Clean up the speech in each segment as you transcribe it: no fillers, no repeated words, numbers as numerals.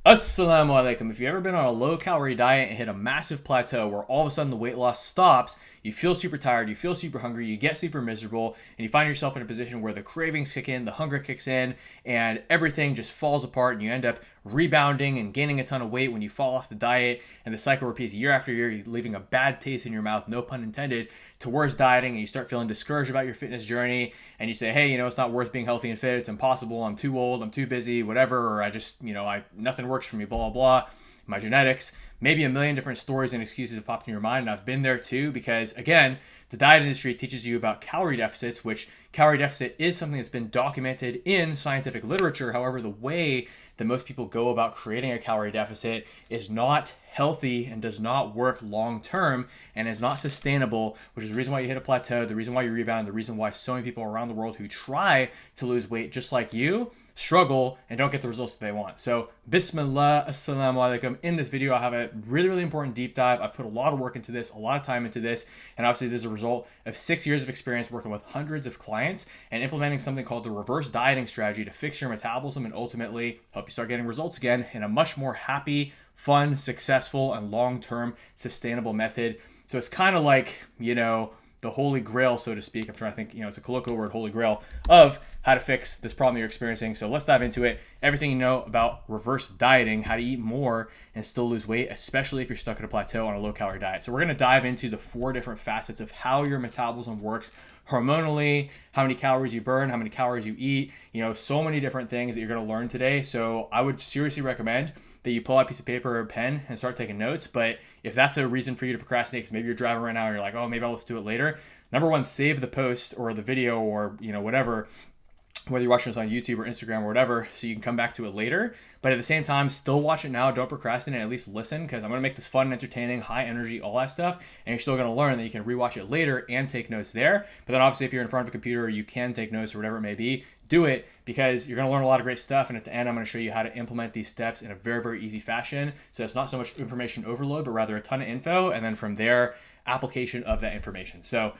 Assalamu alaikum. If you've ever been on a low calorie diet and hit a massive plateau where all of a sudden the weight loss stops, you feel super tired, you feel super hungry, you get super miserable, and you find yourself in a position where the cravings kick in, the hunger kicks in, and everything just falls apart, and you end up rebounding and gaining a ton of weight when you fall off the diet, and the cycle repeats year after year, leaving a bad taste in your mouth, no pun intended, towards dieting, and you start feeling discouraged about your fitness journey, and you say, hey, it's not worth being healthy and fit, it's impossible, I'm too old, I'm too busy, whatever, or I just, nothing works for me, blah, blah, blah, my genetics. Maybe a million different stories and excuses have popped in your mind, and I've been there too, because again, the diet industry teaches you about calorie deficits, which calorie deficit is something that's been documented in scientific literature. However, the way that most people go about creating a calorie deficit is not healthy and does not work long term and is not sustainable, which is the reason why you hit a plateau, the reason why you rebound, the reason why so many people around the world who try to lose weight just like you struggle and don't get the results that they want. So Bismillah, Assalamu alaikum. In this video, I have a really, really important deep dive. I've put a lot of work into this, a lot of time into this, and obviously this is a result of 6 years of experience working with hundreds of clients and implementing something called the reverse dieting strategy to fix your metabolism and ultimately help you start getting results again in a much more happy, fun, successful, and long-term sustainable method. So it's kind of like, the holy grail, so to speak. I'm trying to think, it's a colloquial word, holy grail, of how to fix this problem you're experiencing. So let's dive into it. Everything you know about reverse dieting, how to eat more and still lose weight, especially if you're stuck at a plateau on a low calorie diet. So we're going to dive into the 4 different facets of how your metabolism works hormonally, how many calories you burn, how many calories you eat, so many different things that you're going to learn today. So I would seriously recommend that you pull out a piece of paper or a pen and start taking notes. But if that's a reason for you to procrastinate, because maybe you're driving right now and you're like, oh, maybe I'll just do it later. Number one, save the post or the video or, whatever, whether you're watching this on YouTube or Instagram or whatever, so you can come back to it later. But at the same time, still watch it now. Don't procrastinate. At least listen, because I'm going to make this fun and entertaining, high energy, all that stuff. And you're still going to learn that you can rewatch it later and take notes there. But then obviously, if you're in front of a computer, you can take notes or whatever it may be. Do it, because you're going to learn a lot of great stuff. And at the end, I'm going to show you how to implement these steps in a very, very easy fashion. So it's not so much information overload, but rather a ton of info. And then from there, application of that information. So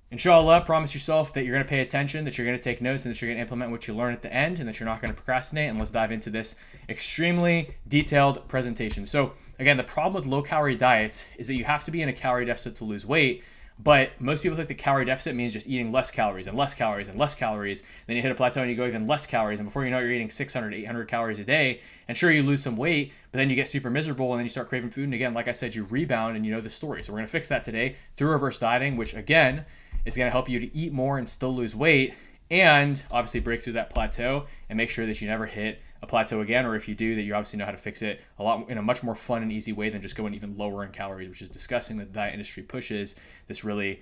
inshallah, promise yourself that you're going to pay attention, that you're going to take notes, and that you're going to implement what you learn at the end, and that you're not going to procrastinate. And let's dive into this extremely detailed presentation. So again, the problem with low-calorie diets is that you have to be in a calorie deficit to lose weight. But most people think the calorie deficit means just eating less calories and less calories and less calories. Then you hit a plateau and you go even less calories. And before you know it, you're eating 600, 800 calories a day. And sure, you lose some weight, but then you get super miserable and then you start craving food. And again, like I said, you rebound, and you know the story. So we're going to fix that today through reverse dieting, which again is going to help you to eat more and still lose weight, and obviously break through that plateau and make sure that you never hit a plateau again, or if you do, that you obviously know how to fix it a lot in a much more fun and easy way than just going even lower in calories, which is disgusting that the diet industry pushes this really,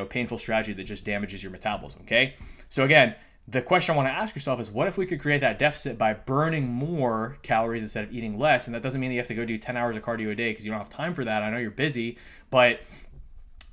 painful strategy that just damages your metabolism, okay? So again, the question I want to ask yourself is, what if we could create that deficit by burning more calories instead of eating less? And that doesn't mean that you have to go do 10 hours of cardio a day, because you don't have time for that. I know you're busy, but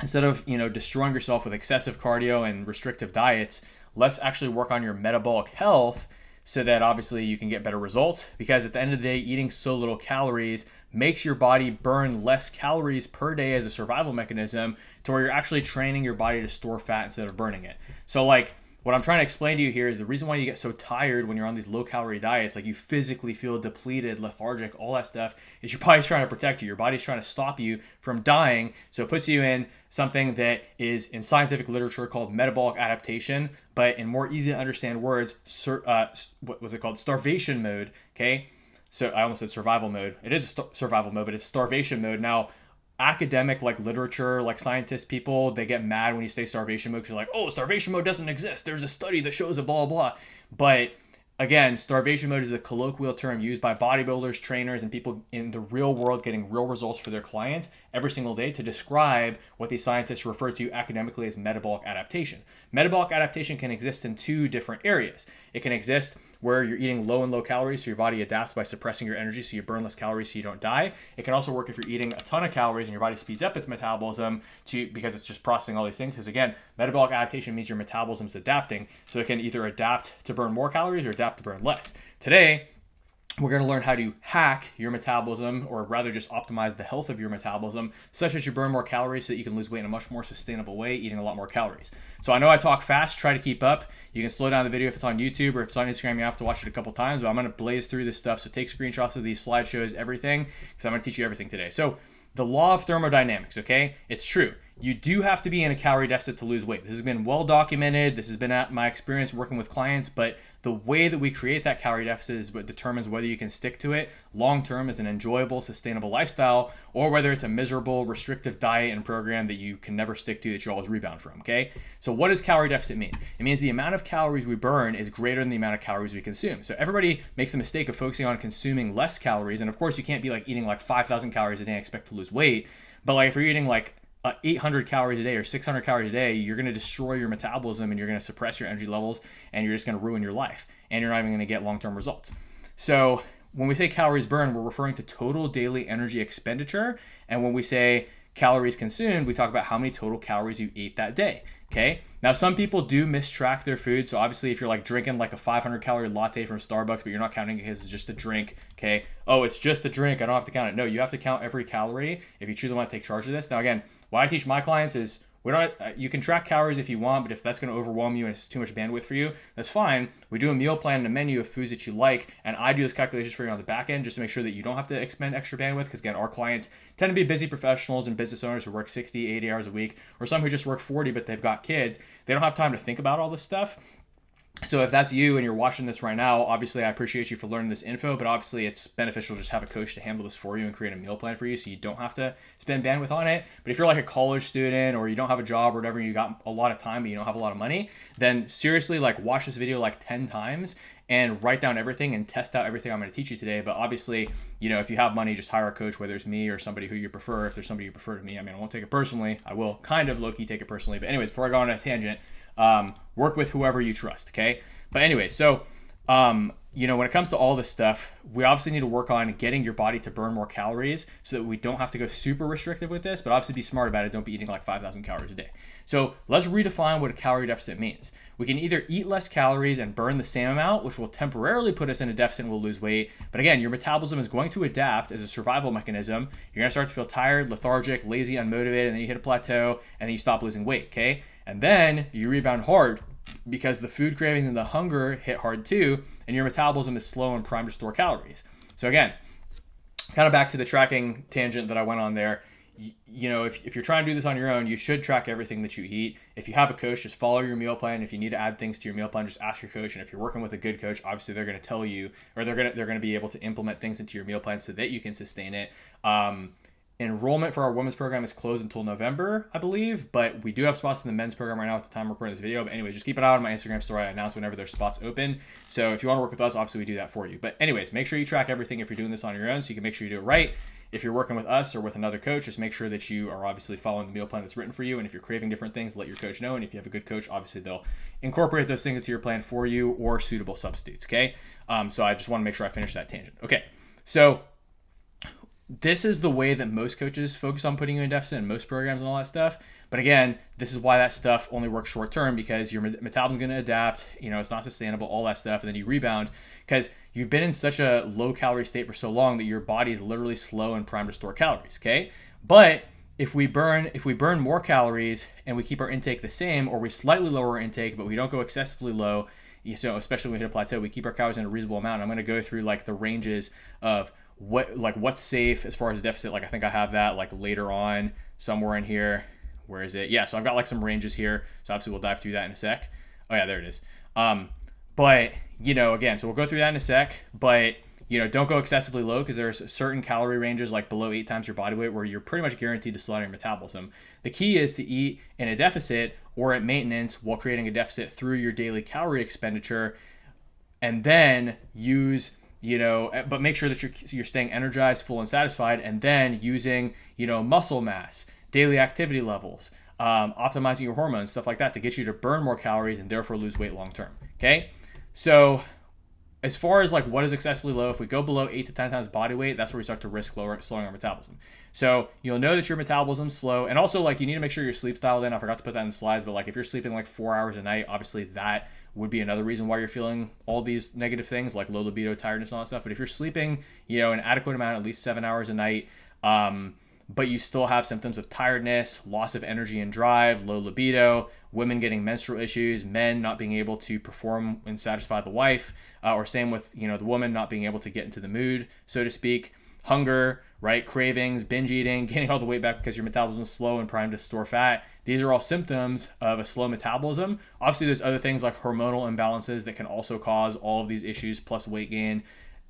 instead of, destroying yourself with excessive cardio and restrictive diets, let's actually work on your metabolic health so that obviously you can get better results. Because at the end of the day, eating so little calories makes your body burn less calories per day as a survival mechanism, to where you're actually training your body to store fat instead of burning it. So what I'm trying to explain to you here is the reason why you get so tired when you're on these low-calorie diets, like you physically feel depleted, lethargic, all that stuff, is your body's trying to protect you. Your body's trying to stop you from dying, so it puts you in something that is in scientific literature called metabolic adaptation, but in more easy to understand words, what was it called? Starvation mode, okay? So I almost said survival mode. It is a survival mode, but it's starvation mode. Now, academic literature, scientists, people, they get mad when you say starvation mode, because you're like, oh, starvation mode doesn't exist, there's a study that shows it, blah blah. But again, starvation mode is a colloquial term used by bodybuilders, trainers, and people in the real world getting real results for their clients every single day to describe what these scientists refer to academically as metabolic adaptation. Metabolic adaptation can exist in 2 different areas. It can exist where you're eating low and low calories, so your body adapts by suppressing your energy, so you burn less calories so you don't die. It can also work if you're eating a ton of calories and your body speeds up its metabolism because it's just processing all these things. Because again, metabolic adaptation means your metabolism is adapting, so it can either adapt to burn more calories or adapt to burn less. Today, We're going to learn how to hack your metabolism, or rather just optimize the health of your metabolism, such that you burn more calories so that you can lose weight in a much more sustainable way, eating a lot more calories. So I know I talk fast, try to keep up. You can slow down the video if it's on YouTube, or if it's on Instagram, you have to watch it a couple times, but I'm going to blaze through this stuff. So take screenshots of these slideshows, everything, because I'm going to teach you everything today. So the law of thermodynamics, okay? It's true. You do have to be in a calorie deficit to lose weight. This has been well documented. This has been at my experience working with clients, but the way that we create that calorie deficit is what determines whether you can stick to it long term as an enjoyable, sustainable lifestyle, or whether it's a miserable, restrictive diet and program that you can never stick to, that you always rebound from, okay? So what does calorie deficit mean? It means the amount of calories we burn is greater than the amount of calories we consume. So everybody makes the mistake of focusing on consuming less calories, and of course you can't be like eating like 5,000 calories a day and expect to lose weight, but like if you're eating like 800 calories a day or 600 calories a day, you're going to destroy your metabolism and you're going to suppress your energy levels, and you're just going to ruin your life, and you're not even going to get long-term results. So when we say calories burned, we're referring to total daily energy expenditure. And when we say calories consumed, we talk about how many total calories you ate that day. Okay. Now, some people do mistrack their food. So obviously if you're like drinking like a 500 calorie latte from Starbucks, but you're not counting it because it's just a drink. Okay. Oh, it's just a drink, I don't have to count it. No, you have to count every calorie if you truly want to take charge of this. Now, again, what I teach my clients is you can track calories if you want, but if that's going to overwhelm you and it's too much bandwidth for you, that's fine. We do a meal plan and a menu of foods that you like, and I do those calculations for you on the back end just to make sure that you don't have to expend extra bandwidth, because again, our clients tend to be busy professionals and business owners who work 60, 80 hours a week, or some who just work 40 but they've got kids. They don't have time to think about all this stuff. So if that's you and you're watching this right now, obviously I appreciate you for learning this info, but obviously it's beneficial to just have a coach to handle this for you and create a meal plan for you so you don't have to spend bandwidth on it. But if you're like a college student or you don't have a job or whatever, you got a lot of time but you don't have a lot of money, then seriously, like, watch this video like 10 times and write down everything and test out everything I'm going to teach you today. But obviously, you know, if you have money, just hire a coach, whether it's me or somebody who you prefer. If there's somebody you prefer to me, I mean, I won't take it personally. I will kind of low-key take it personally. But anyways, before I go on a tangent, work with whoever you trust, okay? But anyway, so, you know, when it comes to all this stuff, we obviously need to work on getting your body to burn more calories so that we don't have to go super restrictive with this, but obviously be smart about it. Don't be eating like 5,000 calories a day. So let's redefine what a calorie deficit means. We can either eat less calories and burn the same amount, which will temporarily put us in a deficit and we'll lose weight. But again, your metabolism is going to adapt as a survival mechanism. You're going to start to feel tired, lethargic, lazy, unmotivated, and then you hit a plateau and then you stop losing weight, okay? And then you rebound hard because the food cravings and the hunger hit hard too, and your metabolism is slow and primed to store calories. So again, kind of back to the tracking tangent that I went on there. You know, if you're trying to do this on your own, you should track everything that you eat. If you have a coach, just follow your meal plan. If you need to add things to your meal plan, just ask your coach. And if you're working with a good coach, obviously they're going to tell you, or they're going to be able to implement things into your meal plan so that you can sustain it. Enrollment for our women's program is closed until November, I believe, but we do have spots in the men's program right now at the time of recording this video. But anyways, just keep an eye on my Instagram story. I announce whenever there's spots open. So if you want to work with us, obviously we do that for you. But anyways, make sure you track everything if you're doing this on your own so you can make sure you do it right. If you're working with us or with another coach, just make sure that you are obviously following the meal plan that's written for you. And if you're craving different things, let your coach know. And if you have a good coach, obviously they'll incorporate those things into your plan for you or suitable substitutes, okay? So I just want to make sure I finish that tangent. Okay, so this is the way that most coaches focus on putting you in deficit in most programs and all that stuff. But again, this is why that stuff only works short term, because your metabolism is going to adapt, you know, it's not sustainable, all that stuff, and then you rebound because you've been in such a low calorie state for so long that your body is literally slow and primed to store calories, okay? But if we burn more calories and we keep our intake the same, or we slightly lower our intake but we don't go excessively low, so especially when we hit a plateau, we keep our calories in a reasonable amount. I'm going to go through like the ranges of what's safe as far as a deficit. Like I think I have that like later on somewhere in here. Where is it? Yeah, so I've got like some ranges here. So obviously we'll dive through that in a sec. Oh yeah, there it is. But you know, again, so we'll go through that in a sec, but you know, don't go excessively low because there's certain calorie ranges like below 8 times your body weight where you're pretty much guaranteed to slow down your metabolism. The key is to eat in a deficit or at maintenance while creating a deficit through your daily calorie expenditure, and then use, you know, but make sure that you're staying energized, full, and satisfied, and then using, you know, muscle mass, daily activity levels, optimizing your hormones, stuff like that to get you to burn more calories and therefore lose weight long term. Okay, so as far as like what is excessively low, if we go below 8 to 10 times body weight, that's where we start to risk slowing our metabolism. So you'll know that your metabolism's slow, and also like you need to make sure your sleep's dialed in. I forgot to put that in the slides, but like if you're sleeping like 4 hours a night, obviously that would be another reason why you're feeling all these negative things like low libido, tiredness, and all that stuff. But if you're sleeping, an adequate amount, at least 7 hours a night, but you still have symptoms of tiredness, loss of energy and drive, low libido, women getting menstrual issues, men not being able to perform and satisfy the wife, or same with, the woman not being able to get into the mood, so to speak, hunger, right? Cravings, binge eating, gaining all the weight back because your metabolism is slow and primed to store fat. These are all symptoms of a slow metabolism. Obviously, there's other things like hormonal imbalances that can also cause all of these issues, plus weight gain,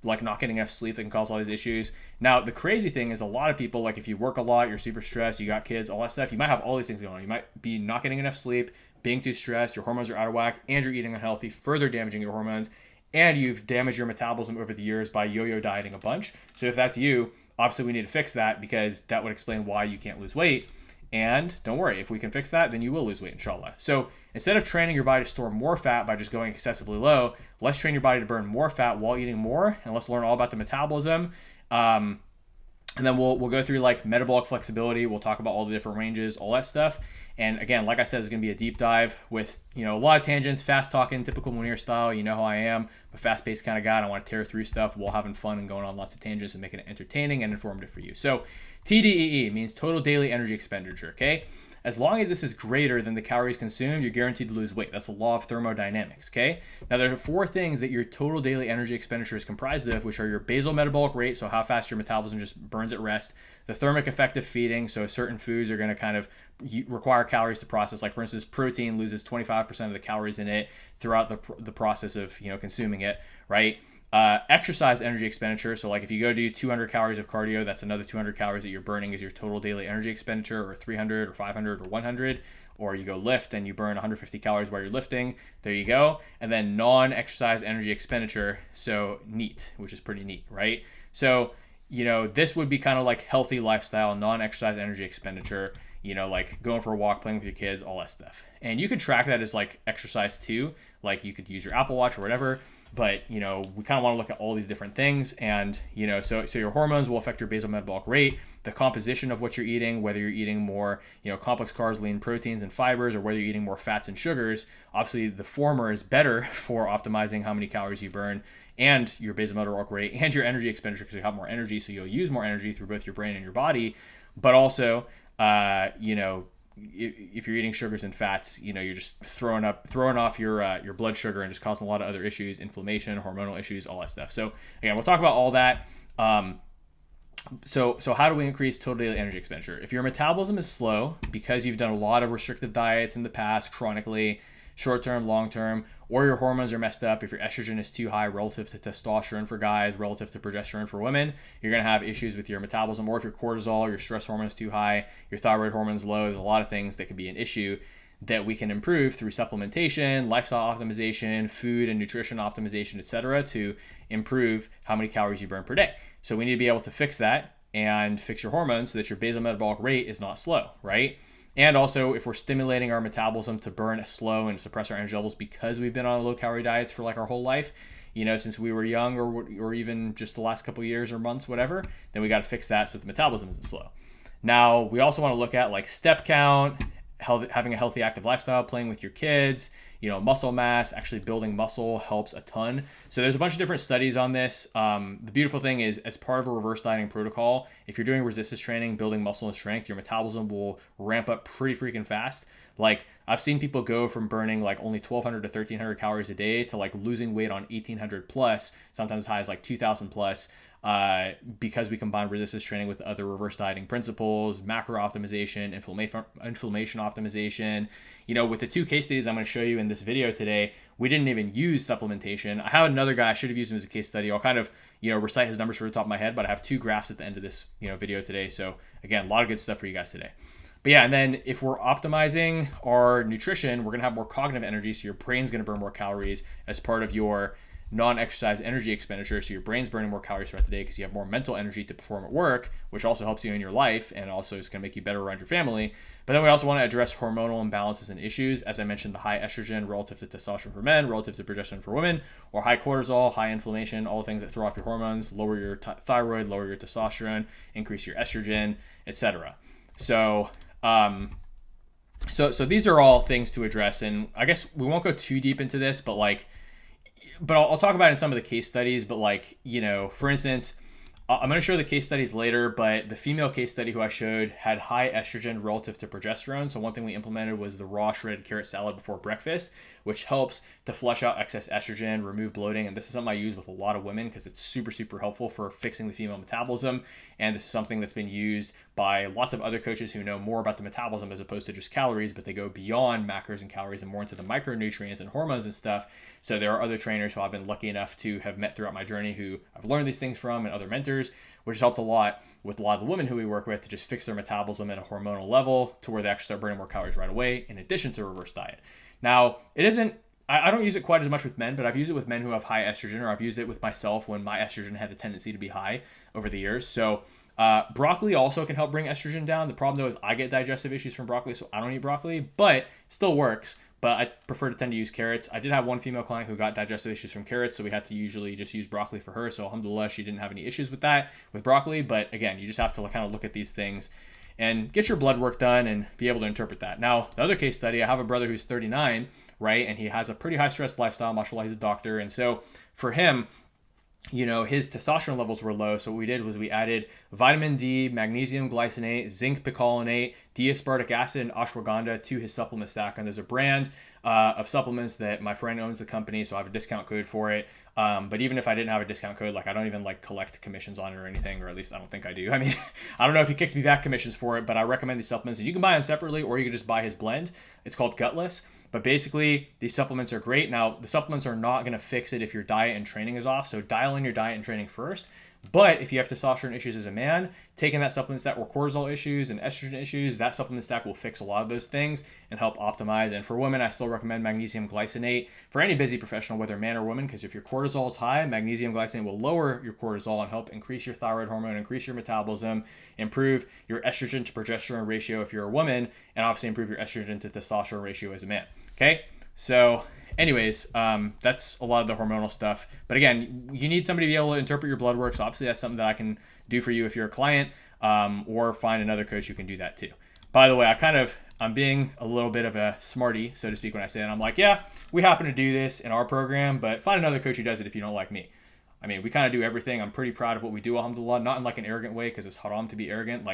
like not getting enough sleep that can cause all these issues. Now, the crazy thing is a lot of people, like if you work a lot, you're super stressed, you got kids, all that stuff, you might have all these things going on. You might be not getting enough sleep, being too stressed, your hormones are out of whack, and you're eating unhealthy, further damaging your hormones, and you've damaged your metabolism over the years by yo-yo dieting a bunch. So if that's you, obviously we need to fix that, because that would explain why you can't lose weight. And don't worry, if we can fix that, then you will lose weight, inshallah. So instead of training your body to store more fat by just going excessively low, let's train your body to burn more fat while eating more, and let's learn all about the metabolism. And then we'll go through like metabolic flexibility. We'll talk about all the different ranges, all that stuff. And again, like I said, it's going to be a deep dive with, a lot of tangents, fast talking, typical Munir style. You know how I am, I'm a fast-paced kind of guy. I want to tear through stuff while having fun and going on lots of tangents and making it entertaining and informative for you. So TDEE means total daily energy expenditure, okay? As long as this is greater than the calories consumed, you're guaranteed to lose weight. That's the law of thermodynamics, okay? Now, there are 4 things that your total daily energy expenditure is comprised of, which are your basal metabolic rate, so how fast your metabolism just burns at rest, the thermic effect of feeding, so certain foods are going to kind of require calories to process. Like, for instance, protein loses 25% of the calories in it throughout the process of, consuming it, right? Exercise energy expenditure. So like if you go do 200 calories of cardio, that's another 200 calories that you're burning as your total daily energy expenditure, or 300 or 500 or 100, or you go lift and you burn 150 calories while you're lifting. There you go. And then non-exercise energy expenditure. So NEAT, which is pretty neat, right? So, this would be kind of like healthy lifestyle, non-exercise energy expenditure, like going for a walk, playing with your kids, all that stuff. And you could track that as like exercise too. Like you could use your Apple Watch or whatever. But, we kind of want to look at all these different things. And, so your hormones will affect your basal metabolic rate, the composition of what you're eating, whether you're eating more, complex carbs, lean proteins, and fibers, or whether you're eating more fats and sugars. Obviously, the former is better for optimizing how many calories you burn, and your basal metabolic rate, and your energy expenditure, because you have more energy, so you'll use more energy through both your brain and your body. But also, if you're eating sugars and fats, you're just throwing off your blood sugar and just causing a lot of other issues, inflammation, hormonal issues, all that stuff. So again, we'll talk about all that. So how do we increase total daily energy expenditure? If your metabolism is slow because you've done a lot of restrictive diets in the past, chronically, short-term, long-term, or your hormones are messed up, if your estrogen is too high relative to testosterone for guys, relative to progesterone for women, you're going to have issues with your metabolism. Or if your cortisol, your stress hormone is too high, your thyroid hormone is low, there's a lot of things that can be an issue that we can improve through supplementation, lifestyle optimization, food and nutrition optimization, etc., to improve how many calories you burn per day. So we need to be able to fix that and fix your hormones so that your basal metabolic rate is not slow, right? And also, if we're stimulating our metabolism to burn slow and suppress our energy levels because we've been on low-calorie diets for like our whole life, since we were young, or even just the last couple of years or months, whatever, then we got to fix that so that the metabolism isn't slow. Now, we also want to look at like step count, having a healthy active lifestyle, playing with your kids, muscle mass. Actually building muscle helps a ton. So there's a bunch of different studies on this. The beautiful thing is, as part of a reverse dieting protocol, if you're doing resistance training, building muscle and strength, your metabolism will ramp up pretty freaking fast. Like I've seen people go from burning like only 1,200 to 1,300 calories a day to like losing weight on 1,800 plus, sometimes as high as like 2,000 plus. Because we combine resistance training with other reverse dieting principles, macro optimization, inflammation optimization. With the 2 case studies I'm going to show you in this video today, we didn't even use supplementation. I have another guy, I should have used him as a case study. I'll kind of, recite his numbers from the top of my head, but I have 2 graphs at the end of this, video today. So again, a lot of good stuff for you guys today. But yeah, and then if we're optimizing our nutrition, we're going to have more cognitive energy. So your brain's going to burn more calories as part of your non-exercise energy expenditure. So your brain's burning more calories throughout the day because you have more mental energy to perform at work, which also helps you in your life and also is going to make you better around your family. But then we also want to address hormonal imbalances and issues. As I mentioned, the high estrogen relative to testosterone for men, relative to progesterone for women, or high cortisol, high inflammation, all the things that throw off your hormones, lower your thyroid, lower your testosterone, increase your estrogen, etc. So So these are all things to address, and I guess we won't go too deep into this, but I'll talk about it in some of the case studies. But for instance, I'm going to show the case studies later, but the female case study who I showed had high estrogen relative to progesterone. So one thing we implemented was the raw shredded carrot salad before breakfast, which helps to flush out excess estrogen, remove bloating. And this is something I use with a lot of women because it's super, super helpful for fixing the female metabolism. And this is something that's been used by lots of other coaches who know more about the metabolism as opposed to just calories, but they go beyond macros and calories and more into the micronutrients and hormones and stuff. So there are other trainers who I've been lucky enough to have met throughout my journey who I've learned these things from, and other mentors, which has helped a lot with a lot of the women who we work with to just fix their metabolism at a hormonal level to where they actually start burning more calories right away, in addition to a reverse diet. Now, I don't use it quite as much with men, but I've used it with men who have high estrogen, or I've used it with myself when my estrogen had a tendency to be high over the years. So broccoli also can help bring estrogen down. The problem though is I get digestive issues from broccoli, so I don't eat broccoli, but it still works. But I prefer to tend to use carrots. I did have one female client who got digestive issues from carrots, so we had to usually just use broccoli for her. So alhamdulillah, she didn't have any issues with that with broccoli. But again, you just have to kind of look at these things and get your blood work done and be able to interpret that. Now, the other case study, I have a brother who's 39, right? And he has a pretty high stress lifestyle. Mashallah, he's a doctor. And so for him, his testosterone levels were low. So what we did was we added vitamin D, magnesium glycinate, zinc picolinate, D-aspartic acid, and ashwagandha to his supplement stack. And there's a brand of supplements that my friend owns the company, so I have a discount code for it. But even if I didn't have a discount code, I don't even collect commissions on it or anything, or at least I don't think I do. I mean, I don't know if he kicks me back commissions for it, but I recommend these supplements. And you can buy them separately, or you can just buy his blend. It's called Gutless. But basically, these supplements are great. Now, the supplements are not going to fix it if your diet and training is off. So dial in your diet and training first. But if you have testosterone issues as a man, taking that supplement stack, or cortisol issues and estrogen issues, that supplement stack will fix a lot of those things and help optimize. And for women, I still recommend magnesium glycinate for any busy professional, whether man or woman, because if your cortisol is high, magnesium glycinate will lower your cortisol and help increase your thyroid hormone, increase your metabolism, improve your estrogen to progesterone ratio if you're a woman, and obviously improve your estrogen to testosterone ratio as a man. Okay, so anyways, that's a lot of the hormonal stuff. But again, you need somebody to be able to interpret your blood work. So obviously that's something that I can do for you if you're a client, or find another coach who can do that too. By the way, I'm being a little bit of a smarty, so to speak, when I say that. I'm like, yeah, we happen to do this in our program, but find another coach who does it if you don't like me. I mean, we kind of do everything. I'm pretty proud of what we do, alhamdulillah, not in an arrogant way, because it's haram to be arrogant.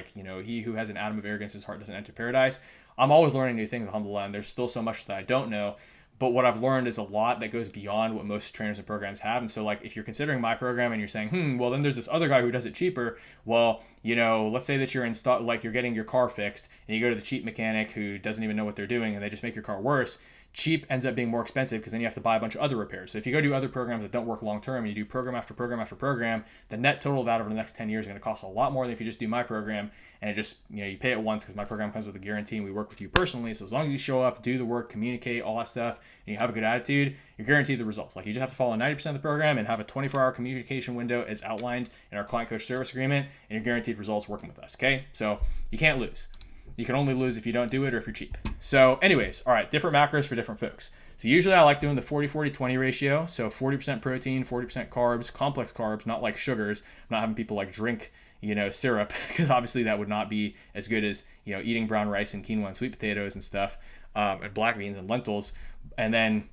He who has an atom of arrogance, his heart doesn't enter paradise. I'm always learning new things, alhamdulillah, and there's still so much that I don't know. But what I've learned is a lot that goes beyond what most trainers and programs have. And so if you're considering my program and you're saying, well, then there's this other guy who does it cheaper. Well, let's say that you're you're getting your car fixed and you go to the cheap mechanic who doesn't even know what they're doing and they just make your car worse. Cheap ends up being more expensive because then you have to buy a bunch of other repairs. So if you go do other programs that don't work long term and you do program after program after program, the net total of that over the next 10 years is going to cost a lot more than if you just do my program and it just, you pay it once, because my program comes with a guarantee and we work with you personally. So as long as you show up, do the work, communicate, all that stuff, and you have a good attitude, you're guaranteed the results. You just have to follow 90% of the program and have a 24-hour communication window as outlined in our client coach service agreement, and you're guaranteed results working with us. Okay, so you can't lose. You can only lose if you don't do it or if you're cheap. So anyways, all right, different macros for different folks. So usually I like doing the 40-40-20 ratio. So 40% protein, 40% carbs, complex carbs, not like sugars. I'm not having people drink, syrup, because obviously that would not be as good as, eating brown rice and quinoa and sweet potatoes and stuff, and black beans and lentils. And then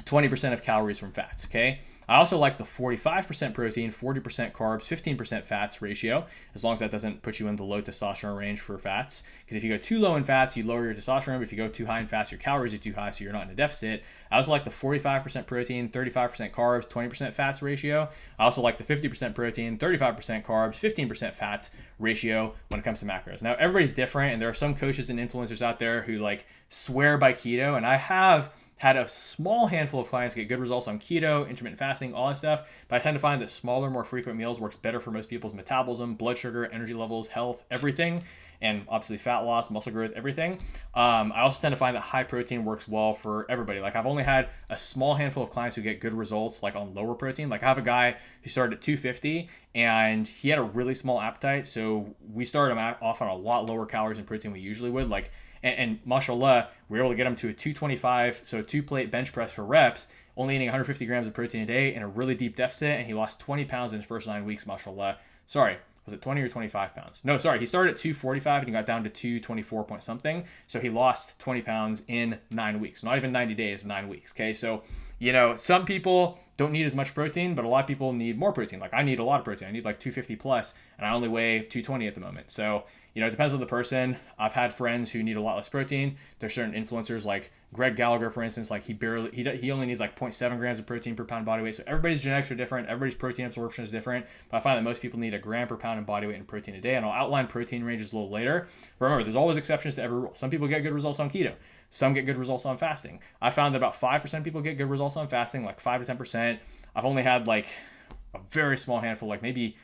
20% of calories from fats, okay? I also like the 45% protein, 40% carbs, 15% fats ratio, as long as that doesn't put you in the low testosterone range for fats. Because if you go too low in fats, you lower your testosterone. But if you go too high in fats, your calories are too high, so you're not in a deficit. I also like the 45% protein, 35% carbs, 20% fats ratio. I also like the 50% protein, 35% carbs, 15% fats ratio when it comes to macros. Now, everybody's different, and there are some coaches and influencers out there who swear by keto, and I have had a small handful of clients get good results on keto, intermittent fasting, all that stuff. But I tend to find that smaller, more frequent meals works better for most people's metabolism, blood sugar, energy levels, health, everything. And obviously fat loss, muscle growth, everything. I also tend to find that high protein works well for everybody. I've only had a small handful of clients who get good results on lower protein. I have a guy who started at 250 and he had a really small appetite. So we started him off on a lot lower calories and protein we usually would. And mashallah, we were able to get him to a 225, so a 2-plate bench press for reps, only eating 150 grams of protein a day in a really deep deficit, and he lost 20 pounds in his first 9 weeks, mashallah. Sorry, was it 20 or 25 pounds? No, sorry. He started at 245 and he got down to 224 point something. So he lost 20 pounds in 9 weeks, not even 90 days, 9 weeks. Okay. So, some people don't need as much protein, but a lot of people need more protein. Like I need a lot of protein. I need like 250 plus, and I only weigh 220 at the moment. So, it depends on the person. I've had friends who need a lot less protein. There's certain influencers like Greg Gallagher, for instance, like he only needs like 0.7 grams of protein per pound body weight. So everybody's genetics are different. Everybody's protein absorption is different. But I find that most people need a gram per pound in body weight and protein a day. And I'll outline protein ranges a little later. Remember, there's always exceptions to every rule. Some people get good results on keto. Some get good results on fasting. I found that about 5% of people get good results on fasting, like 5 to 10%. I've only had like a very small handful, like maybe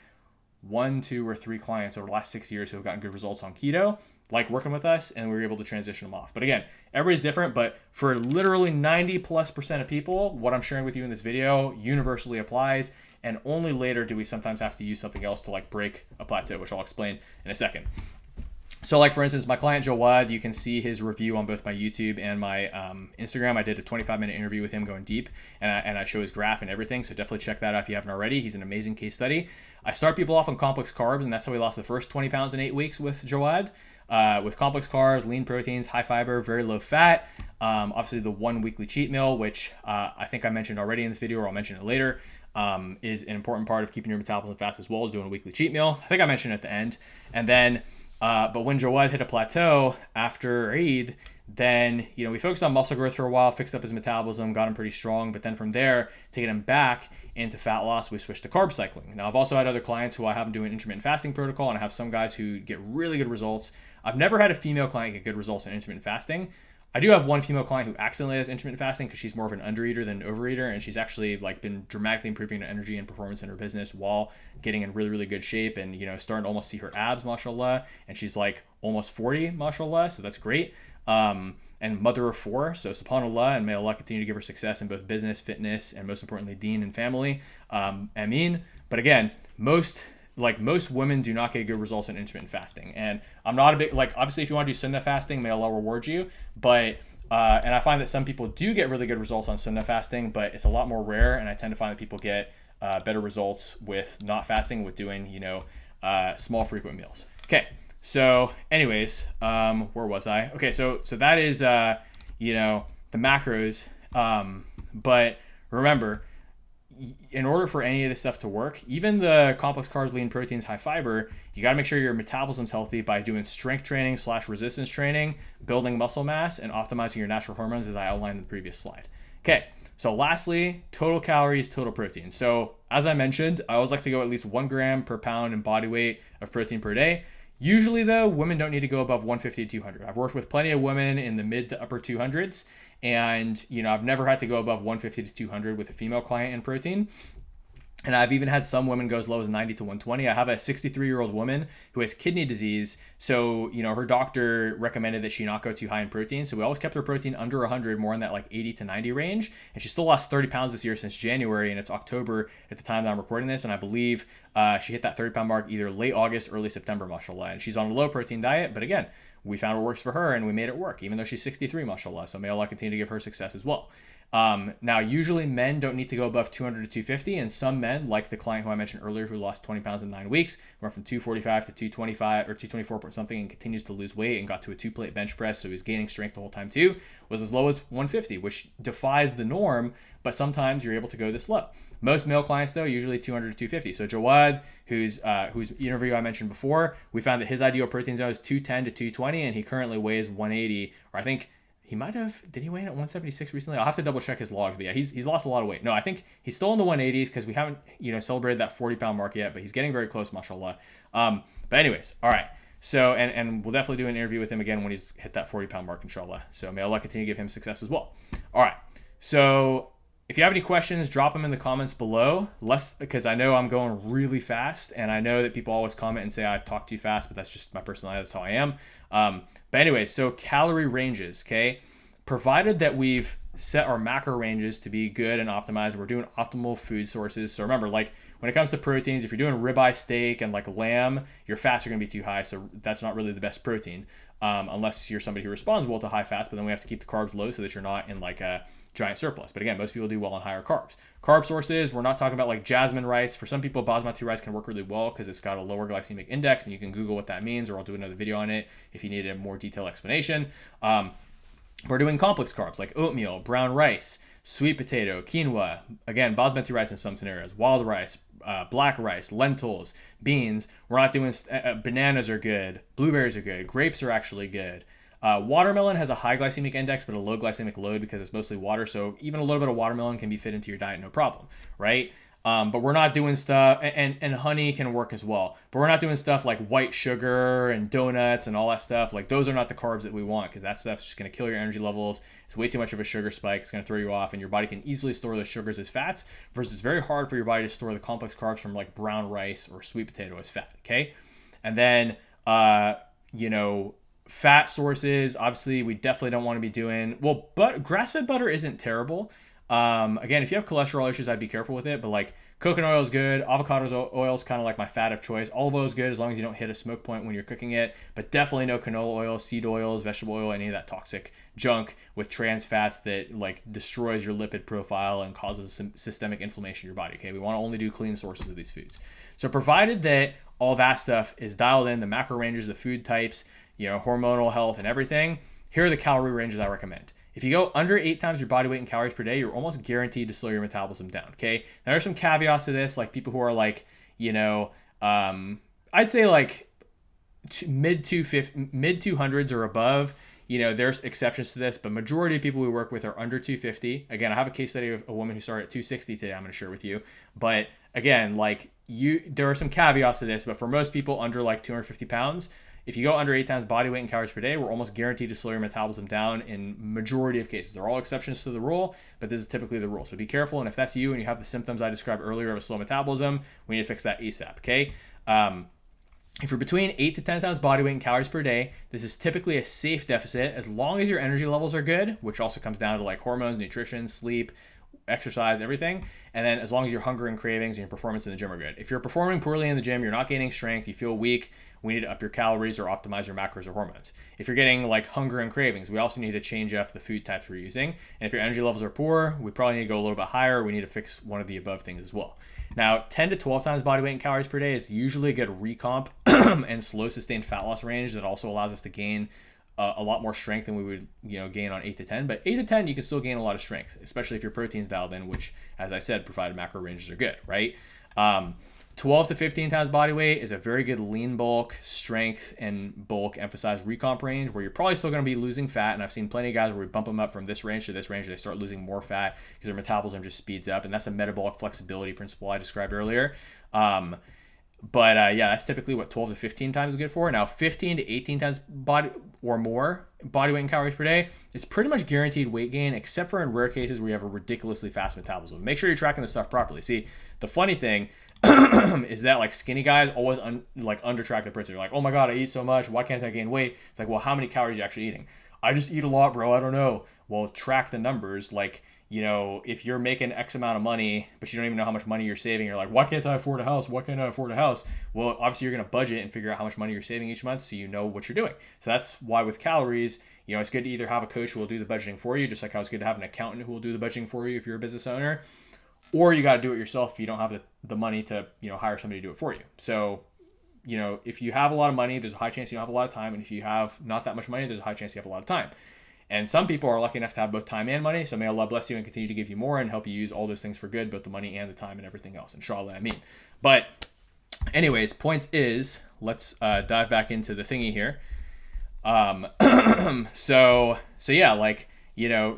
1, 2, or 3 clients over the last 6 years who have gotten good results on keto, like working with us, and we were able to transition them off. But again, everybody's different, but for literally 90+% of people, what I'm sharing with you in this video universally applies, and only later do we sometimes have to use something else to like break a plateau, which I'll explain in a second. So like for instance, my client Jawad, you can see his review on both my YouTube and my Instagram. I did a 25-minute interview with him going deep, and I show his graph and everything. So definitely check that out if you haven't already. He's an amazing case study. I start people off on complex carbs, and that's how we lost the first 20 pounds in 8 weeks with Jawad. With complex carbs, lean proteins, high fiber, very low fat. Obviously the 1 weekly cheat meal, which I think I mentioned already in this video, or I'll mention it later, is an important part of keeping your metabolism fast, as well as doing a weekly cheat meal. I think I mentioned it at the end. And then but when Jawad hit a plateau after Eid, then, we focused on muscle growth for a while, fixed up his metabolism, got him pretty strong. But then from there, to get him back into fat loss, we switched to carb cycling. Now, I've also had other clients who I have them doing intermittent fasting protocol, and I have some guys who get really good results. I've never had a female client get good results in intermittent fasting. I do have one female client who accidentally does intermittent fasting because she's more of an undereater than an overeater, and she's actually like been dramatically improving her energy and performance in her business while getting in really, really good shape, and starting to almost see her abs, mashallah, and she's like almost 40, mashallah, so that's great. And mother of 4, so subhanallah, and may Allah continue to give her success in both business, fitness, and most importantly, deen and family. Ameen. But again, most women do not get good results in intermittent fasting. And I'm not a big, obviously if you want to do sunnah fasting, may Allah reward you. But, and I find that some people do get really good results on sunnah fasting, but it's a lot more rare. And I tend to find that people get better results with not fasting, with doing, small frequent meals. Okay. So anyways, where was I? Okay. So that is, the macros. But remember, in order for any of this stuff to work, even the complex carbs, lean proteins, high fiber, you got to make sure your metabolism's healthy by doing strength training / resistance training, building muscle mass, and optimizing your natural hormones, as I outlined in the previous slide. Okay, so lastly, total calories, total protein. So as I mentioned, I always like to go at least 1 gram per pound in body weight of protein per day. Usually though, women don't need to go above 150 to 200. I've worked with plenty of women in the mid to upper 200s. And, I've never had to go above 150 to 200 with a female client in protein. And I've even had some women go as low as 90 to 120. I have a 63-year-old woman who has kidney disease. So, her doctor recommended that she not go too high in protein. So we always kept her protein under 100, more in that like 80 to 90 range. And she still lost 30 pounds this year since January. And it's October at the time that I'm recording this. And I believe she hit that 30-pound mark either late August, early September, mashallah. And she's on a low protein diet. But again, we found what works for her and we made it work, even though she's 63, mashallah. So may Allah continue to give her success as well. Now, usually men don't need to go above 200 to 250, and some men, like the client who I mentioned earlier who lost 20 pounds in 9 weeks, went from 245 to 225 or 224 point something and continues to lose weight and got to a 2-plate bench press, so he's gaining strength the whole time too, was as low as 150, which defies the norm, but sometimes you're able to go this low. Most male clients, though, usually 200 to 250. So Jawad, whose interview I mentioned before, we found that his ideal protein zone is 210 to 220, and he currently weighs 180, or I think he might have, did he weigh in at 176 recently? I'll have to double check his logs, but yeah, he's lost a lot of weight. No, I think he's still in the 180s because we haven't, celebrated that 40-pound mark yet, but he's getting very close, mashallah. But anyways, all right. So, and we'll definitely do an interview with him again when he's hit that 40-pound mark, inshallah. So may Allah continue to give him success as well. All right. So if you have any questions, drop them in the comments below. Because I know I'm going really fast, and I know that people always comment and say I've talked too fast, but that's just my personality. That's how I am. But anyway, so calorie ranges, okay? Provided that we've set our macro ranges to be good and optimized, we're doing optimal food sources. So remember, like when it comes to proteins, if you're doing ribeye steak and like lamb, your fats are going to be too high. So that's not really the best protein, unless you're somebody who responds well to high fats. But then we have to keep the carbs low so that you're not in like a giant surplus. But again, most people do well on higher carbs. Carb sources, we're not talking about like jasmine rice. For some people, basmati rice can work really well because it's got a lower glycemic index, and you can Google what that means, or I'll do another video on it if you need a more detailed explanation. We're doing complex carbs like oatmeal, brown rice, sweet potato, quinoa, again, basmati rice in some scenarios, wild rice, black rice, lentils, beans. We're not doing, bananas are good, blueberries are good, grapes are actually good. Watermelon has a high glycemic index, but a low glycemic load because it's mostly water. So even a little bit of watermelon can be fit into your diet, no problem, right? But we're not doing stuff, and honey can work as well. But we're not doing stuff like white sugar and donuts and all that stuff. Like those are not the carbs that we want, because that stuff's just going to kill your energy levels. It's way too much of a sugar spike. It's going to throw you off, and your body can easily store those sugars as fats, versus it's very hard for your body to store the complex carbs from like brown rice or sweet potato as fat, okay? And then, fat sources, obviously we definitely don't want to be doing, well, but grass-fed butter isn't terrible. Again, if you have cholesterol issues, I'd be careful with it, but like coconut oil is good. Avocado oil is kind of like my fat of choice. Olive oil is good as long as you don't hit a smoke point when you're cooking it, but definitely no canola oil, seed oils, vegetable oil, any of that toxic junk with trans fats that like destroys your lipid profile and causes some systemic inflammation in your body. Okay, we want to only do clean sources of these foods. So provided that all that stuff is dialed in, the macro ranges, the food types, hormonal health and everything, here are the calorie ranges I recommend. If you go under 8 times your body weight in calories per day, you're almost guaranteed to slow your metabolism down, okay? Now, there's some caveats to this, like people who are like, I'd say like mid 200s or above, there's exceptions to this, but majority of people we work with are under 250. Again, I have a case study of a woman who started at 260 today I'm going to share with you. But again, there are some caveats to this, but for most people under like 250 pounds, if you go under 8 times body weight in calories per day, we're almost guaranteed to slow your metabolism down in majority of cases. There are all exceptions to the rule, but this is typically the rule. So be careful, and if that's you and you have the symptoms I described earlier of a slow metabolism, we need to fix that ASAP, okay? If you're between 8 to 10 times body weight in calories per day, this is typically a safe deficit as long as your energy levels are good, which also comes down to like hormones, nutrition, sleep, exercise, everything. And then as long as your hunger and cravings and your performance in the gym are good. If you're performing poorly in the gym, you're not gaining strength, you feel weak, we need to up your calories or optimize your macros or hormones. If you're getting like hunger and cravings, we also need to change up the food types we're using. And if your energy levels are poor, we probably need to go a little bit higher. We need to fix one of the above things as well. Now, 10 to 12 times body weight in calories per day is usually a good recomp and slow sustained fat loss range that also allows us to gain a lot more strength than we would gain on 8 to 10. But 8 to 10, you can still gain a lot of strength, especially if your protein's dialed in, which, as I said, provided macro ranges are good, right? 12 to 15 times body weight is a very good lean bulk, strength, and bulk emphasized recomp range where you're probably still going to be losing fat. And I've seen plenty of guys where we bump them up from this range to this range, they start losing more fat because their metabolism just speeds up. And that's a metabolic flexibility principle I described earlier. That's typically what 12 to 15 times is good for. Now, 15 to 18 times body weight in calories per day is pretty much guaranteed weight gain, except for in rare cases where you have a ridiculously fast metabolism. Make sure you're tracking this stuff properly. See, the funny thing is that like skinny guys always under track the protein. They're like, oh my God, I eat so much. Why can't I gain weight? It's like, well, how many calories are you actually eating? I just eat a lot, bro. I don't know. Well, track the numbers. Like, if you're making X amount of money, but you don't even know how much money you're saving, you're like, why can't I afford a house? Why can't I afford a house? Well, obviously you're going to budget and figure out how much money you're saving each month so you know what you're doing. So that's why with calories, it's good to either have a coach who will do the budgeting for you, just like how it's good to have an accountant who will do the budgeting for you if you're a business owner, or you got to do it yourself if you don't have the money to, hire somebody to do it for you. So, if you have a lot of money, there's a high chance you don't have a lot of time. And if you have not that much money, there's a high chance you have a lot of time. And some people are lucky enough to have both time and money. So may Allah bless you and continue to give you more and help you use all those things for good, both the money and the time and everything else. Inshallah, I mean. But anyways, point is, let's dive back into the thingy here.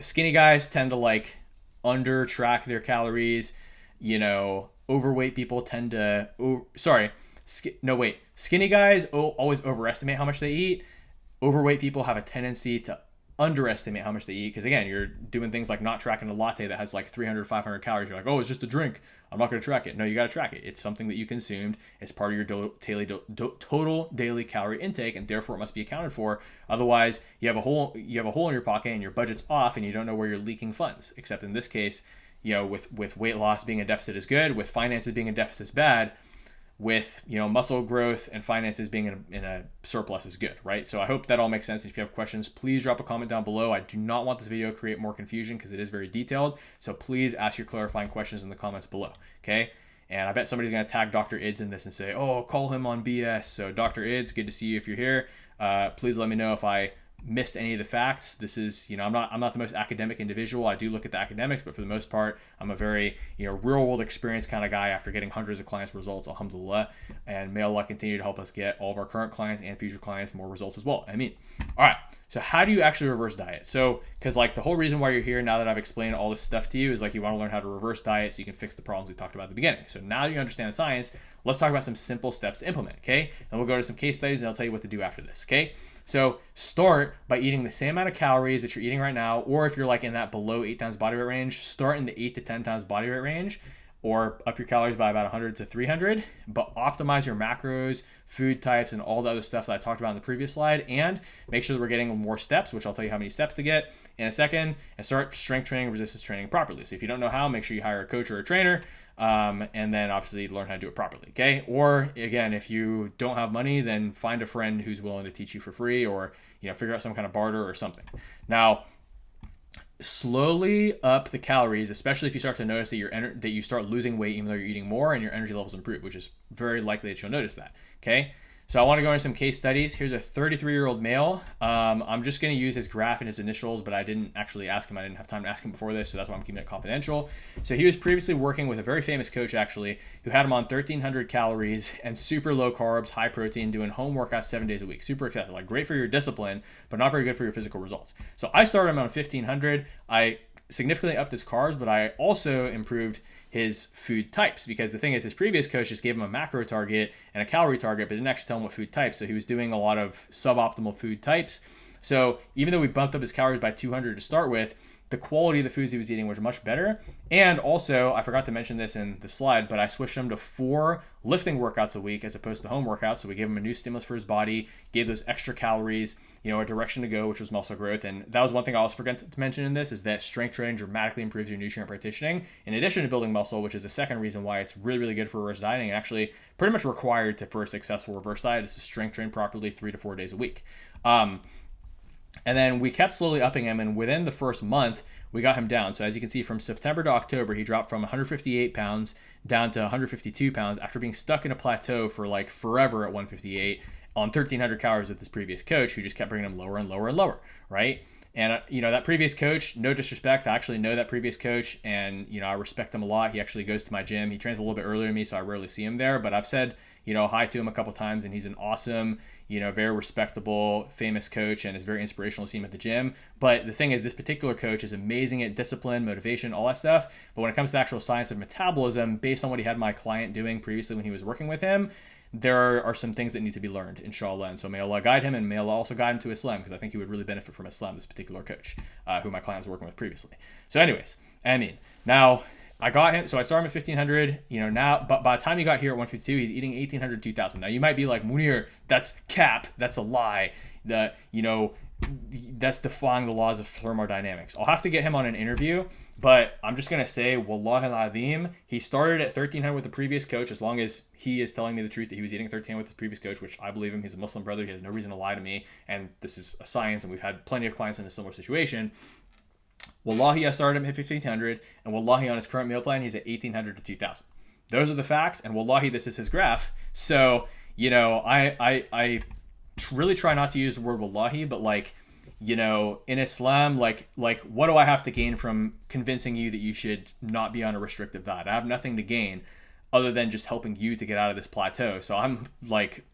Skinny guys tend to under track their calories. Overweight people tend to, skinny guys always overestimate how much they eat. Overweight people have a tendency to underestimate how much they eat, because again, you're doing things like not tracking a latte that has like 300, 500 calories. You're like, oh, it's just a drink, I'm not going to track it. No, you got to track it. It's something that you consumed. It's part of your total daily calorie intake, and therefore it must be accounted for. Otherwise, you have a hole in your pocket and your budget's off and you don't know where you're leaking funds. Except in this case, with weight loss being a deficit is good, with finances being a deficit is bad. with, you know, muscle growth and finances being in a surplus is good, right? So I hope that all makes sense. If you have questions, please drop a comment down below. I do not want this video to create more confusion because it is very detailed. So please ask your clarifying questions in the comments below, okay? And I bet somebody's going to tag Dr. Ids in this and say, oh, call him on BS. So Dr. Ids, good to see you if you're here. Please let me know if I missed any of the facts. This is, you know, I'm not the most academic individual. I do look at the academics, but for the most part, I'm a very, you know, real world experience kind of guy after getting hundreds of clients results, alhamdulillah. And may Allah continue to help us get all of our current clients and future clients more results as well. I mean, all right. So how do you actually reverse diet? So, because like the whole reason why you're here now that I've explained all this stuff to you is like you want to learn how to reverse diet so you can fix the problems we talked about at the beginning. So now you understand the science, let's talk about some simple steps to implement, okay? And we'll go to some case studies and I'll tell you what to do after this, okay? So start by eating the same amount of calories that you're eating right now, or if you're like in that below 8 times body weight range, start in the 8 to 10 times body weight range, or up your calories by about 100 to 300, but optimize your macros, food types, and all the other stuff that I talked about in the previous slide, and make sure that we're getting more steps, which I'll tell you how many steps to get in a second, and start strength training, resistance training properly. So if you don't know how, make sure you hire a coach or a trainer, and then obviously learn how to do it properly, okay? Or again, if you don't have money, then find a friend who's willing to teach you for free, or, you know, figure out some kind of barter or something. Now, slowly up the calories, especially if you start to notice that you start losing weight even though you're eating more and your energy levels improve, which is very likely that you'll notice that, okay? So I want to go into some case studies. Here's a 33-year-old male. I'm just going to use his graph and his initials, but I didn't actually ask him. I didn't have time to ask him before this, so that's why I'm keeping it confidential. So he was previously working with a very famous coach, actually, who had him on 1,300 calories and super low carbs, high protein, doing home workouts 7 days a week. Super excessive, like great for your discipline, but not very good for your physical results. So I started him on 1,500. I significantly upped his carbs, but I also improved his food types, because the thing is, his previous coach just gave him a macro target and a calorie target, but didn't actually tell him what food types. So he was doing a lot of suboptimal food types. So even though we bumped up his calories by 200 to start with, the quality of the foods he was eating was much better. And also, I forgot to mention this in the slide, but I switched him to 4 lifting workouts a week as opposed to home workouts. So we gave him a new stimulus for his body, gave those extra calories, you know, a direction to go, which was muscle growth. And that was one thing I also forgot to mention in this, is that strength training dramatically improves your nutrient partitioning, in addition to building muscle, which is the second reason why it's really, really good for reverse dieting, and actually pretty much required for a successful reverse diet is to strength train properly 3 to 4 days a week. And then we kept slowly upping him, and within the first month, we got him down. So as you can see, from September to October, he dropped from 158 pounds down to 152 pounds after being stuck in a plateau for like forever at 158 on 1,300 calories with his previous coach, who just kept bringing him lower and lower and lower, right? And, you know, that previous coach, no disrespect, I actually know that previous coach, and, you know, I respect him a lot. He actually goes to my gym. He trains a little bit earlier than me, so I rarely see him there, but I've said, you know, hi to him a couple times, and he's an awesome, you know, very respectable, famous coach, and it's very inspirational to see him at the gym. But the thing is, this particular coach is amazing at discipline, motivation, all that stuff. But when it comes to actual science of metabolism, based on what he had my client doing previously when he was working with him, there are some things that need to be learned, inshallah. And so may Allah guide him, and may Allah also guide him to Islam, because I think he would really benefit from Islam, this particular coach, who my client was working with previously. So anyways, I mean, now I got him, so I started him at 1,500, you know, now, but by the time he got here at 152, he's eating 1,800, 2,000. Now you might be like, Munir, that's cap, that's a lie, you know, that's defying the laws of thermodynamics. I'll have to get him on an interview, but I'm just going to say, Wallahi al-Azim, he started at 1,300 with the previous coach, as long as he is telling me the truth that he was eating 1,300 with his previous coach, which I believe him. He's a Muslim brother. He has no reason to lie to me, and this is a science, and we've had plenty of clients in a similar situation. Wallahi, I started him at 1,500, and Wallahi, on his current meal plan, he's at 1,800 to 2,000. Those are the facts, and Wallahi, this is his graph. So, you know, I really try not to use the word Wallahi, but like, you know, in Islam, like what do I have to gain from convincing you that you should not be on a restrictive diet? I have nothing to gain other than just helping you to get out of this plateau. So I'm like,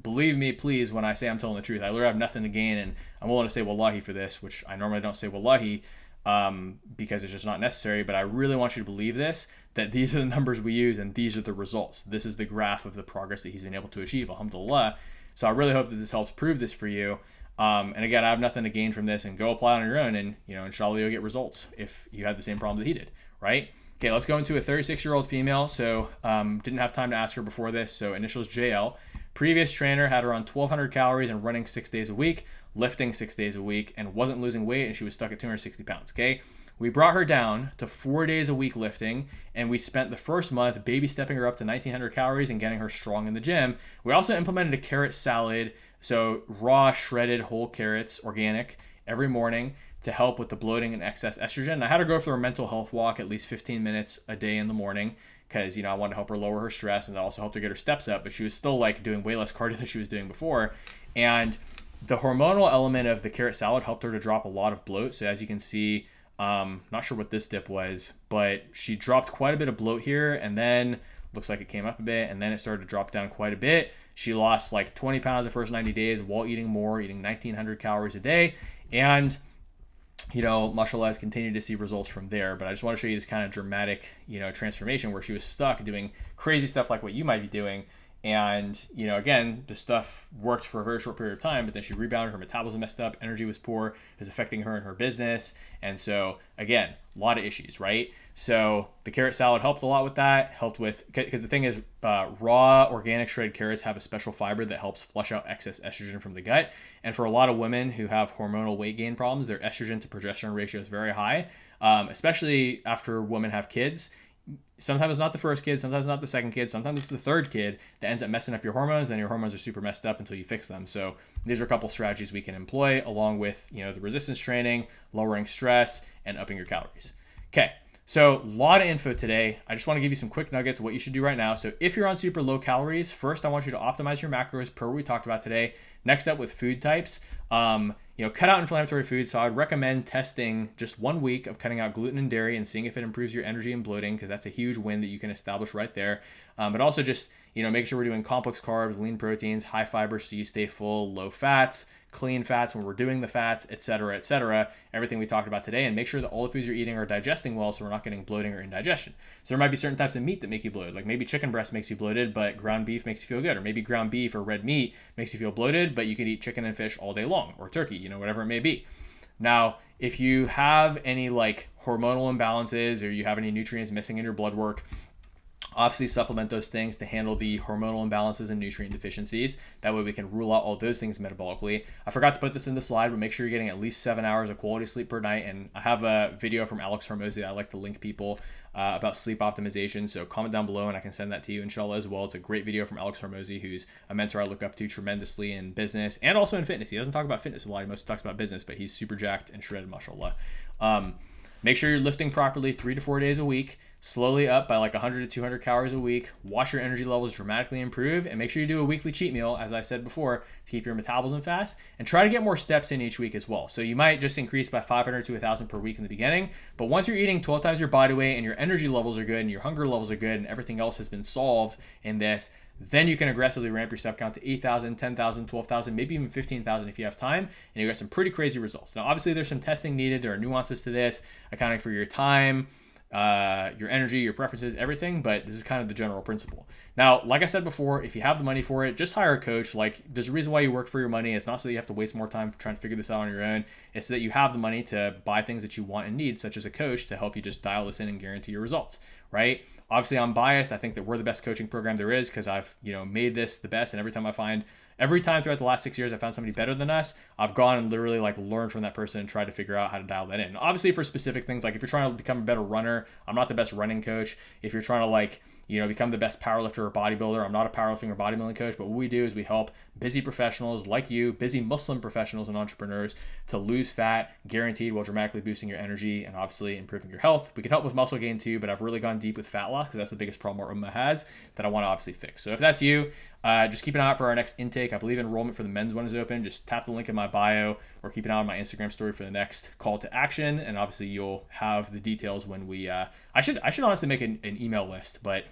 believe me, please, when I say I'm telling the truth. I literally have nothing to gain, and I'm willing to say Wallahi for this, which I normally don't say Wallahi, because it's just not necessary. But I really want you to believe this, that these are the numbers we use and these are the results. This is the graph of the progress that he's been able to achieve, alhamdulillah. So I really hope that this helps prove this for you. And again, I have nothing to gain from this, and go apply on your own, and, you know, inshallah, you'll get results if you had the same problem that he did, right? Okay, let's go into a 36-year-old female. So didn't have time to ask her before this. So initials JL. Previous trainer had her on 1,200 calories and running 6 days a week, lifting 6 days a week, and wasn't losing weight, and she was stuck at 260 pounds, okay? we brought her down to 4 days a week lifting, and we spent the first month baby stepping her up to 1900 calories and getting her strong in the gym. We also implemented a carrot salad, so raw shredded whole carrots, organic, every morning to help with the bloating and excess estrogen. And I had her go for a mental health walk at least 15 minutes a day in the morning because, I wanted to help her lower her stress, and that also helped her get her steps up, but she was still like doing way less cardio than she was doing before. And the hormonal element of the carrot salad helped her to drop a lot of bloat. So as you can see, not sure what this dip was, but she dropped quite a bit of bloat here, and then looks like it came up a bit, and then it started to drop down quite a bit. She lost like 20 pounds the first 90 days while eating more, eating 1900 calories a day. And mashallah has continued to see results from there. But I just want to show you this kind of dramatic, transformation where she was stuck doing crazy stuff like what you might be doing. And, again, the stuff worked for a very short period of time, but then she rebounded, her metabolism messed up, energy was poor, it was affecting her and her business. And so, again, a lot of issues, right? So the carrot salad helped a lot with that, helped with, because the thing is, raw organic shredded carrots have a special fiber that helps flush out excess estrogen from the gut. And for a lot of women who have hormonal weight gain problems, their estrogen to progesterone ratio is very high, especially after women have kids. Sometimes it's not the first kid, sometimes it's not the second kid, sometimes it's the third kid that ends up messing up your hormones, and your hormones are super messed up until you fix them. So these are a couple strategies we can employ along with, the resistance training, lowering stress, and upping your calories. Okay, so a lot of info today. I just want to give you some quick nuggets of what you should do right now. So if you're on super low calories, first I want you to optimize your macros per what we talked about today. Next up with food types, cut out inflammatory foods. So I would recommend testing just 1 week of cutting out gluten and dairy and seeing if it improves your energy and bloating, because that's a huge win that you can establish right there. But also just, make sure we're doing complex carbs, lean proteins, high fiber so you stay full, low fats, clean fats when we're doing the fats, et cetera, everything we talked about today, and make sure that all the foods you're eating are digesting well so we're not getting bloating or indigestion. So there might be certain types of meat that make you bloated, like maybe chicken breast makes you bloated, but ground beef makes you feel good, or maybe ground beef or red meat makes you feel bloated, but you could eat chicken and fish all day long, or turkey, whatever it may be. Now, if you have any like hormonal imbalances or you have any nutrients missing in your blood work, obviously supplement those things to handle the hormonal imbalances and nutrient deficiencies. That way we can rule out all those things metabolically. I forgot to put this in the slide, but make sure you're getting at least 7 hours of quality sleep per night. And I have a video from Alex Hormozy that I like to link people about sleep optimization. So comment down below and I can send that to you, inshallah, as well. It's a great video from Alex Hormozy, who's a mentor I look up to tremendously in business and also in fitness. He doesn't talk about fitness a lot. He mostly talks about business, but he's super jacked and shredded, mashallah. Make sure you're lifting properly 3 to 4 days a week, slowly up by like 100 to 200 calories a week. Watch your energy levels dramatically improve, and make sure you do a weekly cheat meal, as I said before, to keep your metabolism fast, and try to get more steps in each week as well. So you might just increase by 500 to 1,000 per week in the beginning, but once you're eating 12 times your body weight and your energy levels are good and your hunger levels are good and everything else has been solved in this, then you can aggressively ramp your step count to 8,000, 10,000, 12,000, maybe even 15,000 if you have time, and you get some pretty crazy results. Now, obviously, there's some testing needed. There are nuances to this, accounting for your time, your energy, your preferences, everything, but this is kind of the general principle. Now, like I said before, if you have the money for it, just hire a coach. Like, there's a reason why you work for your money. It's not so that you have to waste more time trying to figure this out on your own. It's so that you have the money to buy things that you want and need, such as a coach, to help you just dial this in and guarantee your results, right? Obviously, I'm biased. I think that we're the best coaching program there is because I've, made this the best. And every time throughout the last 6 years, I found somebody better than us, I've gone and literally like learned from that person and tried to figure out how to dial that in. Obviously, for specific things, like if you're trying to become a better runner, I'm not the best running coach. If you're trying to become the best powerlifter or bodybuilder, I'm not a powerlifting or bodybuilding coach, but what we do is we help busy professionals like you, busy Muslim professionals and entrepreneurs, to lose fat, guaranteed, while dramatically boosting your energy and obviously improving your health. We can help with muscle gain too, but I've really gone deep with fat loss because that's the biggest problem our ummah has that I want to obviously fix. So if that's you, just keep an eye out for our next intake. I believe enrollment for the men's one is open. Just tap the link in my bio or keep an eye on my Instagram story for the next call to action. And obviously you'll have the details when we, I should honestly make an email list, but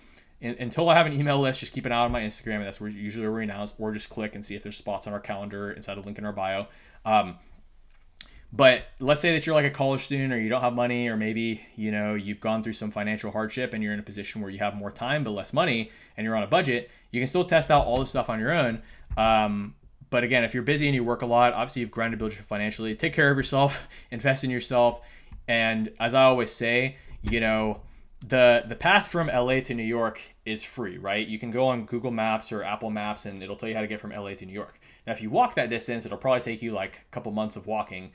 until I have an email list, just keep an eye on my Instagram, and that's where usually we announce, or just click and see if there's spots on our calendar inside a link in our bio. But let's say that you're like a college student, or you don't have money, or maybe, you've gone through some financial hardship and you're in a position where you have more time but less money and you're on a budget. You can still test out all this stuff on your own. But again, if you're busy and you work a lot, obviously you've grinded to build yourself financially. Take care of yourself, invest in yourself. And as I always say, the path from LA to New York is free, right? You can go on Google Maps or Apple Maps and it'll tell you how to get from LA to New York. Now, if you walk that distance, it'll probably take you like a couple months of walking.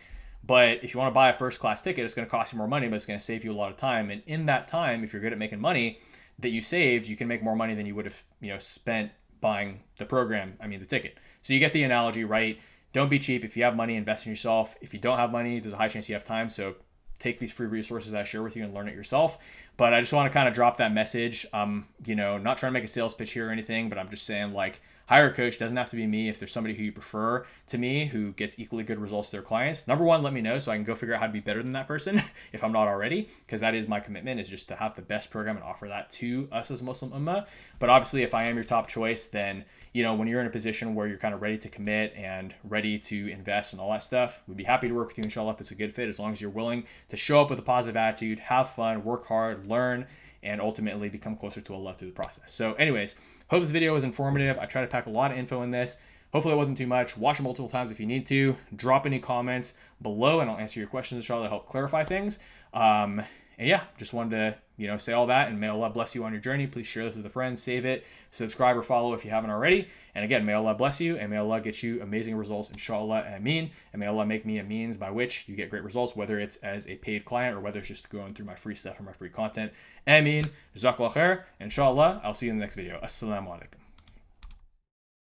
But if you want to buy a first class ticket, it's going to cost you more money, but it's going to save you a lot of time. And in that time, if you're good at making money that you saved, you can make more money than you would have, spent buying the the ticket. So you get the analogy, right? Don't be cheap. If you have money, invest in yourself. If you don't have money, there's a high chance you have time. So take these free resources I share with you and learn it yourself. But I just want to kind of drop that message. Not trying to make a sales pitch here or anything, but I'm just saying, like, hire a coach. Doesn't have to be me. If there's somebody who you prefer to me who gets equally good results to their clients, number one, let me know so I can go figure out how to be better than that person if I'm not already, because that is my commitment, is just to have the best program and offer that to us as Muslim Ummah. But obviously, if I am your top choice, then, when you're in a position where you're kind of ready to commit and ready to invest and all that stuff, we'd be happy to work with you, inshallah, if it's a good fit, as long as you're willing to show up with a positive attitude, have fun, work hard, learn, and ultimately become closer to Allah through the process. So anyways, hope this video was informative. I try to pack a lot of info in this. Hopefully it wasn't too much. Watch it multiple times if you need to. Drop any comments below and I'll answer your questions, inshallah, to help clarify things. And yeah, just wanted to, say all that, and may Allah bless you on your journey. Please share this with a friend, save it, subscribe or follow if you haven't already. And again, may Allah bless you and may Allah get you amazing results, inshallah, ameen. And may Allah make me a means by which you get great results, whether it's as a paid client or whether it's just going through my free stuff or my free content. Ameen. Jazakallah khair. Inshallah, I'll see you in the next video. Assalamu alaikum.